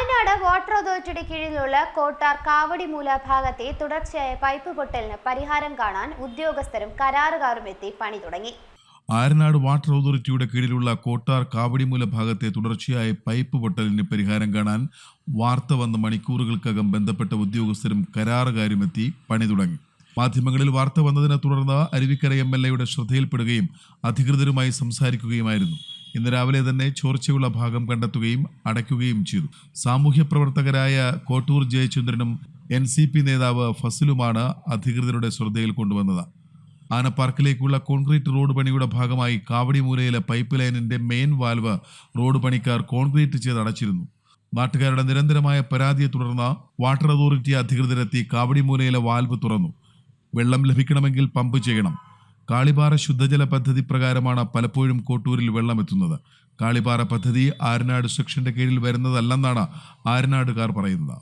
ആയനാട് water അതോറിറ്റിയുടെ കീഴിലുള്ള കോട്ടാർ കാവടിമൂല ഭാഗത്തെ തുടർച്ചയായ പൈപ്പ് പൊട്ടലിന് പരിഹാരം കാണാൻ ഉദ്യോഗസ്ഥരും കരാറുകാരും എത്തി പണി തുടങ്ങി. ആയനാട് വാട്ടർ അതോറിറ്റിയുടെ കീഴിലുള്ള കോട്ടാർ കാവടിമൂല ഭാഗത്തെ തുടർച്ചയായ പൈപ്പ് പൊട്ടലിന് പരിഹാരം കാണാൻ വാർത്ത വന്ന മണിക്കൂറുകൾക്കകം ബന്ധപ്പെട്ട ഉദ്യോഗസ്ഥരും കരാറുകാരും എത്തി പണി തുടങ്ങി. മാധ്യമങ്ങളിൽ വാർത്ത വന്നതിനെ തുടർന്ന് അരുവിക്കര MLAയുടെ ശ്രദ്ധയിൽപ്പെടുകയും അധികൃതരുമായി സംസാരിക്കുകയുമായിരുന്നു. ഇന്ന് രാവിലെ തന്നെ ചോർച്ചയുള്ള ഭാഗം കണ്ടെത്തുകയും അടയ്ക്കുകയും ചെയ്തു. സാമൂഹ്യ പ്രവർത്തകരായ കോട്ടൂർ ജയചന്ദ്രനും NCP നേതാവ് ഫസലുമാണ് അധികൃതരുടെ ശ്രദ്ധയിൽ കൊണ്ടുവന്നത്. ആനപ്പാർക്കിലേക്കുള്ള കോൺക്രീറ്റ് റോഡ് പണിയുടെ ഭാഗമായി കാവടിമൂലയിലെ പൈപ്പ് ലൈനിന്റെ മെയിൻ വാൽവ് റോഡ് പണിക്കാർ കോൺക്രീറ്റ് ചെയ്ത് അടച്ചിരുന്നു. നാട്ടുകാരുടെ നിരന്തരമായ പരാതിയെ തുടർന്ന് വാട്ടർ അതോറിറ്റി അധികൃതരെത്തി കാവടിമൂലയിലെ വാൽവ് തുറന്നു. വെള്ളം ലഭിക്കണമെങ്കിൽ പമ്പ് ചെയ്യണം. കാളിപാറ ശുദ്ധജല പദ്ധതി പ്രകാരമാണ് പലപ്പോഴും കോട്ടൂരിൽ വെള്ളം എത്തുന്നത്. കാളിപാറ പദ്ധതി ആയനാട് സെക്ഷന്റെ കീഴിൽ വരുന്നതല്ലെന്നാണ് ആയനാടുകാർ പറയുന്നത്.